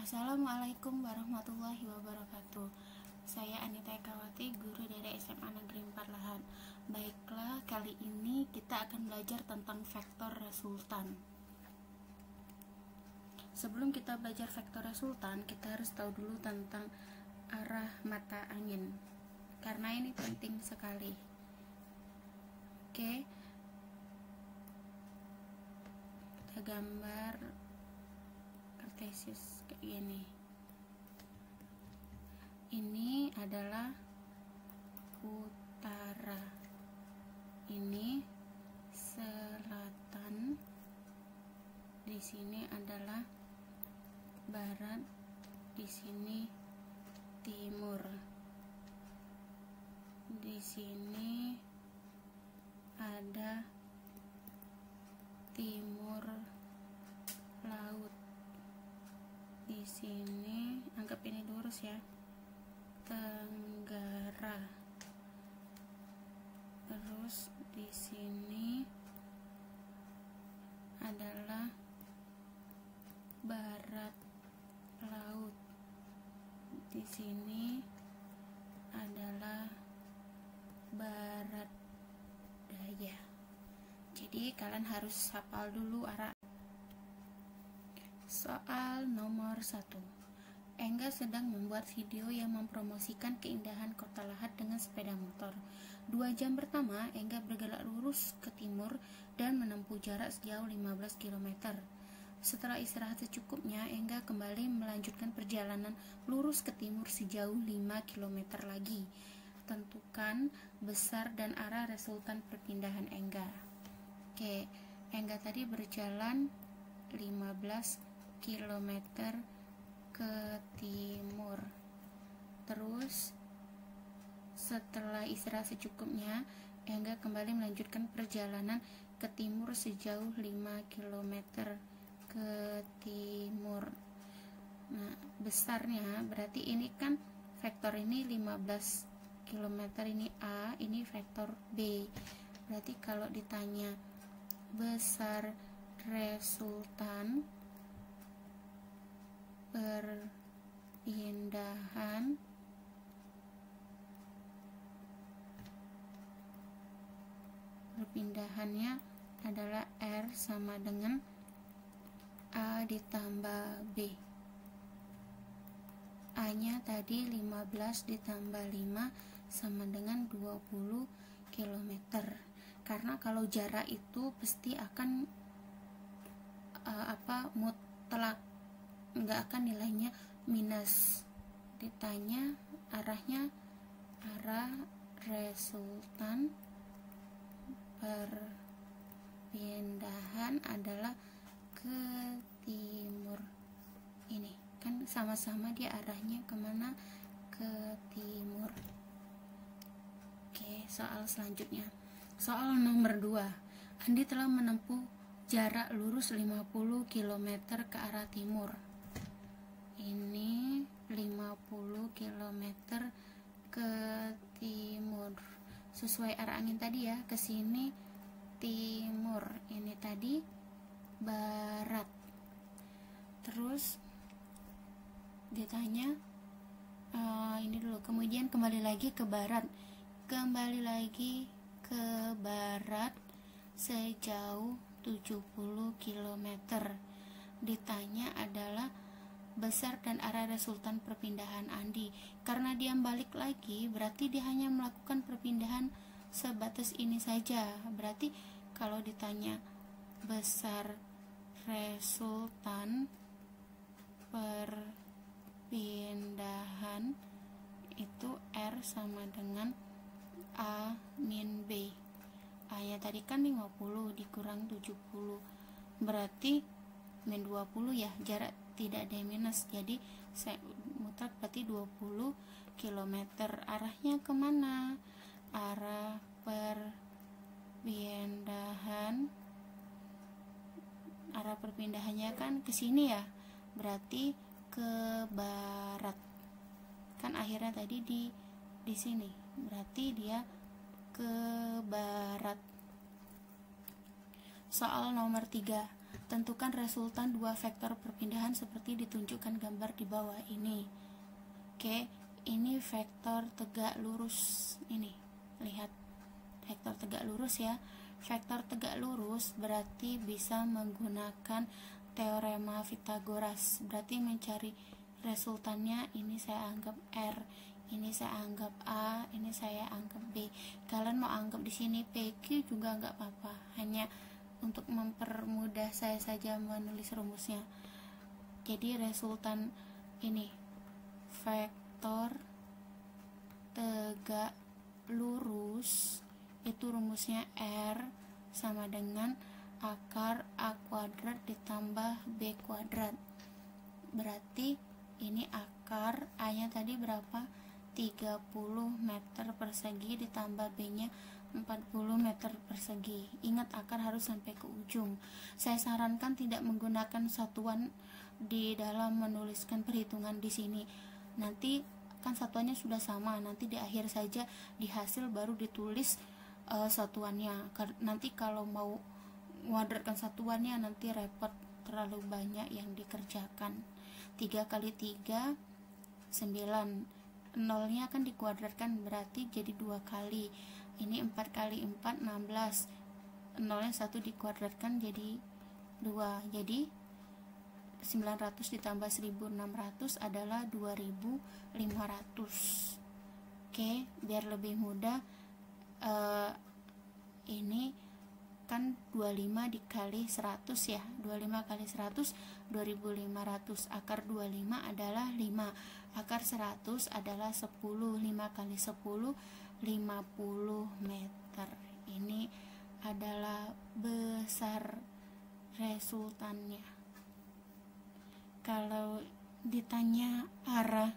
Assalamualaikum warahmatullahi wabarakatuh. Saya Anita Ekawati, guru dari SMA Negeri 4 Lahat. Baiklah, kali ini kita akan belajar tentang vektor resultan. Sebelum kita belajar vektor resultan, kita harus tahu dulu tentang arah mata angin, karena ini penting sekali. Oke, kita gambar kartesius kayak gini. Ini adalah utara, ini selatan, di sini adalah barat, di sini timur, di sini ada timur laut, di sini anggap ini lurus ya, tenggara, terus di sini adalah barat laut, di sini adalah barat daya. Jadi kalian harus hafal dulu arah. Soal nomor 1. Engga sedang membuat video yang mempromosikan keindahan Kota Lahat dengan sepeda motor. 2 jam pertama, Engga bergerak lurus ke timur dan menempuh jarak sejauh 15 km. Setelah istirahat secukupnya, Engga kembali melanjutkan perjalanan lurus ke timur sejauh 5 km lagi. Tentukan besar dan arah resultan perpindahan Engga. Oke, Engga tadi berjalan 15 km ke timur. Terus setelah istirahat secukupnya, Engga kembali melanjutkan perjalanan ke timur sejauh 5 km ke timur. Nah, besarnya berarti ini kan vektor ini 15 km, ini A, ini vektor B. Berarti kalau ditanya besar resultan perpindahannya adalah R sama dengan A ditambah B. A nya tadi 15 ditambah 5 sama dengan 20 km. Karena kalau jarak itu pasti akan mutlak, nggak akan nilainya minus. Ditanya arahnya, arah resultan perpindahan adalah ke timur. Ini kan sama-sama dia arahnya kemana? Ke timur. Oke, soal selanjutnya. Soal nomor 2. Andi telah menempuh jarak lurus 50 km ke arah timur. Ini 50 km ke timur. Sesuai arah angin tadi ya, ke sini timur, ini tadi barat. Terus ditanya ini dulu, kemudian kembali lagi ke barat. Kembali lagi ke barat sejauh 70 km. Ditanya adalah besar dan arah resultan perpindahan Andi. Karena dia balik lagi, berarti dia hanya melakukan perpindahan sebatas ini saja. Berarti kalau ditanya besar resultan perpindahan itu R sama dengan A min B. A nya tadi kan 50 dikurang 70, berarti min 20 ya, jarak tidak ada minus, jadi saya mutlak berarti 20 km. Arahnya kemana? Arah perpindahannya kan ke sini ya, berarti ke barat. Kan akhirnya tadi di sini, berarti dia ke barat. Soal nomor 3. Tentukan resultan dua vektor perpindahan seperti ditunjukkan gambar di bawah ini. Oke, ini vektor tegak lurus. Ini, lihat vektor tegak lurus ya. Vektor tegak lurus berarti bisa menggunakan teorema Pythagoras. Berarti mencari resultannya, ini saya anggap R, ini saya anggap A, ini saya anggap B. Kalian mau anggap di sini PQ juga nggak apa-apa, hanya untuk mempermudah saya saja menulis rumusnya. Jadi resultan ini vektor tegak lurus itu rumusnya R sama dengan akar A kuadrat ditambah B kuadrat. Berarti ini akar A nya tadi berapa? 30 meter persegi ditambah B nya 40 meter persegi. Ingat, akar harus sampai ke ujung. Saya sarankan tidak menggunakan satuan di dalam menuliskan perhitungan di sini. Nanti kan satuannya sudah sama, nanti di akhir saja di hasil baru ditulis satuannya. Nanti kalau mau kuadratkan satuannya nanti repot, terlalu banyak yang dikerjakan. 3 kali 3 9, nolnya kan dikuadratkan berarti jadi 2 kali. Ini 4 kali 4 16, nolnya 1 dikuadratkan jadi 2, jadi 900 ditambah 1600 adalah 2500. Oke, biar lebih mudah, ini kan 25 dikali 100 ya, 25 kali 100 2500. Akar 25 adalah 5, akar 100 adalah 10, 5 kali 10 50 meter. Ini adalah besar resultannya. Kalau ditanya arah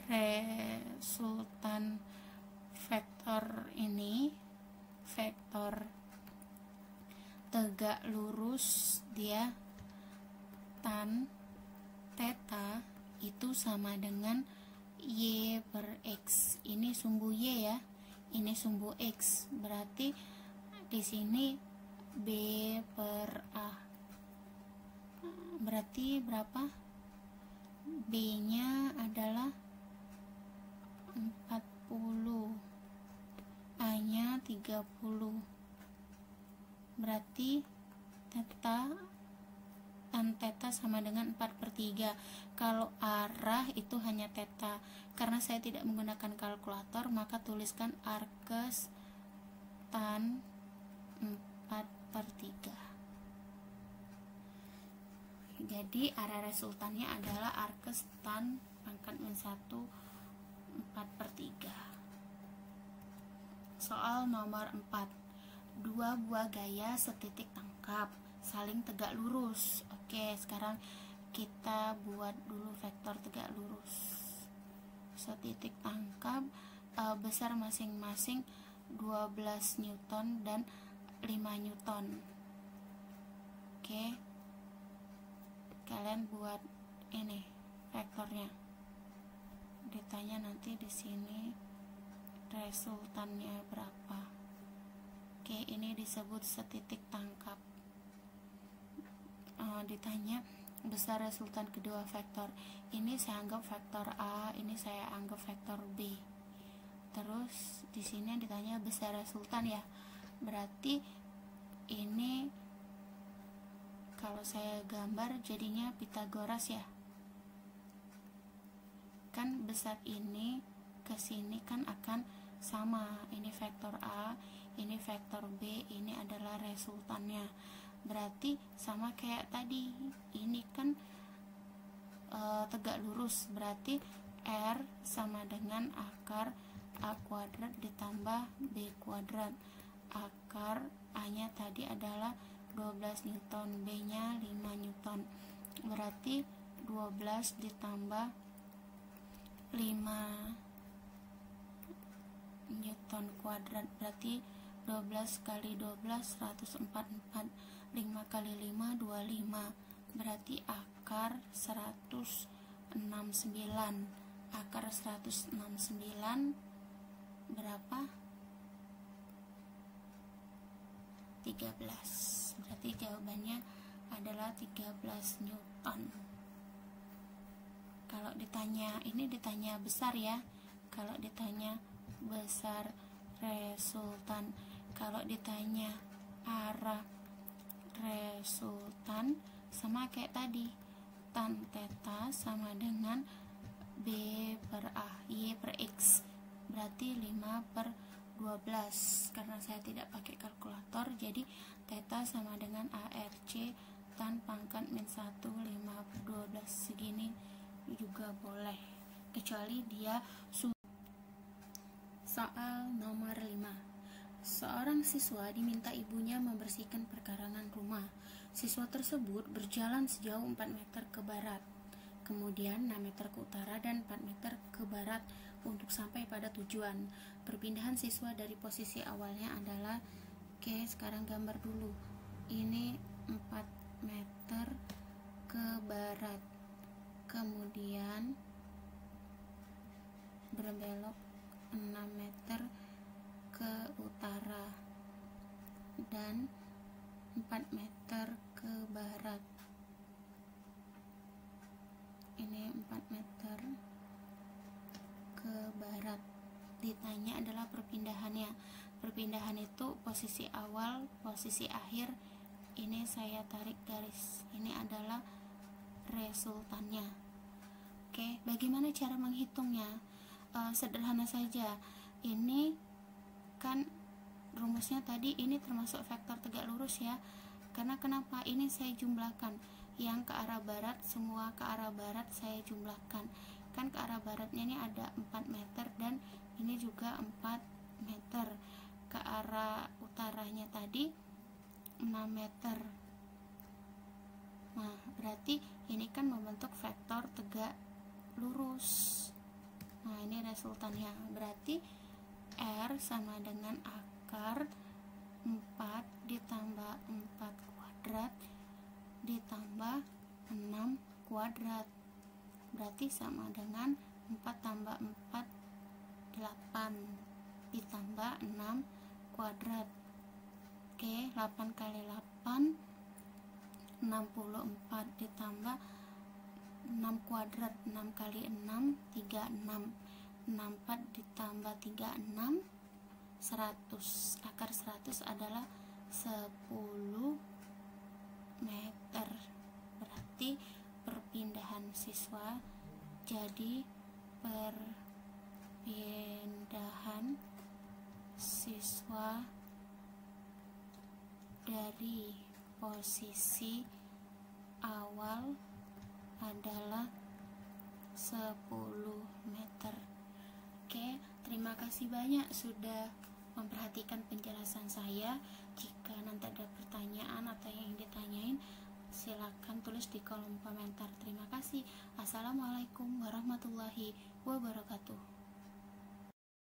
resultan vektor ini, vektor tegak lurus, dia tan theta itu sama dengan Y per X. Ini sumbu Y ya, ini sumbu X. Berarti di sini B per A. Berarti berapa? B nya adalah 40, A nya 30. Berarti tan theta sama dengan 4/3. Kalau arah itu hanya theta. Karena saya tidak menggunakan kalkulator, maka tuliskan arkes tan 4/3. Jadi arah resultannya adalah arkes tan pangkat min 1 4/3. Soal nomor 4. Dua buah gaya setitik tangkap saling tegak lurus. Oke, sekarang kita buat dulu vektor tegak lurus. Setitik tangkap besar masing-masing 12 Newton dan 5 Newton. Oke, kalian buat ini vektornya. Ditanya nanti di sini resultannya berapa. Oke, ini disebut setitik tangkap. Ditanya besar resultan kedua vektor. Ini saya anggap vektor A, ini saya anggap vektor B. Terus di sini ditanya besar resultan ya. Berarti ini kalau saya gambar jadinya Pythagoras ya. Kan besar ini ke sini kan akan sama. Ini vektor A, ini vektor B, ini adalah resultannya. Berarti sama kayak tadi. Ini kan tegak lurus, berarti R sama dengan akar A kuadrat ditambah B kuadrat. Akar A nya tadi adalah 12 Newton, B nya 5 Newton. Berarti 12 ditambah 5 Newton kuadrat, berarti 12 kali 12 144, 5 kali 5 25, berarti akar 169. Akar 169 berapa? 13. Berarti jawabannya adalah 13 Newton. Kalau ditanya, ini ditanya besar ya. Kalau ditanya besar resultan, kalau ditanya arah resultan, sama kayak tadi, tan theta sama dengan B per A, Y per X, berarti 5/12. Karena saya tidak pakai kalkulator, jadi theta sama dengan ARC tan pangkat min 1, 5/12. Segini juga boleh, kecuali dia soal nomor 5. Seorang siswa diminta ibunya membersihkan perkarangan rumah. Siswa tersebut berjalan sejauh 4 meter ke barat, kemudian 6 meter ke utara dan 4 meter ke barat untuk sampai pada tujuan. Perpindahan siswa dari posisi awalnya adalah, oke, sekarang gambar dulu. Ini 4 meter ke barat, kemudian berbelok 6 meter ke utara dan 4 meter ke barat. Ini 4 meter ke barat. Ditanya adalah perpindahannya. Perpindahan itu posisi awal, posisi akhir. Ini saya tarik garis. Ini adalah resultannya. Oke, bagaimana cara menghitungnya? Sederhana saja. Ini kan rumusnya tadi, ini termasuk vektor tegak lurus ya. Karena kenapa? Ini saya jumlahkan. Yang ke arah barat, semua ke arah barat saya jumlahkan. Kan ke arah baratnya ini ada 4 meter dan ini juga 4 meter. Ke arah utaranya tadi 6 meter. Nah, berarti ini kan membentuk vektor tegak lurus. Nah, ini resultannya. Berarti R sama dengan akar 4 ditambah 4 kuadrat ditambah 6 kuadrat. Berarti sama dengan 4 tambah 4, 8 ditambah 6 kuadrat. Oke, 8 kali 8 64 ditambah 6 kuadrat, 6 kali 6 36, 64 ditambah 36 100. Akar 100 adalah 10 meter. Berarti perpindahan siswa, jadi perpindahan siswa dari posisi awal adalah 10 meter. Oke, terima kasih banyak sudah memperhatikan penjelasan saya. Jika nanti ada pertanyaan atau yang ditanyain, silakan tulis di kolom komentar. Terima kasih. Assalamualaikum warahmatullahi wabarakatuh.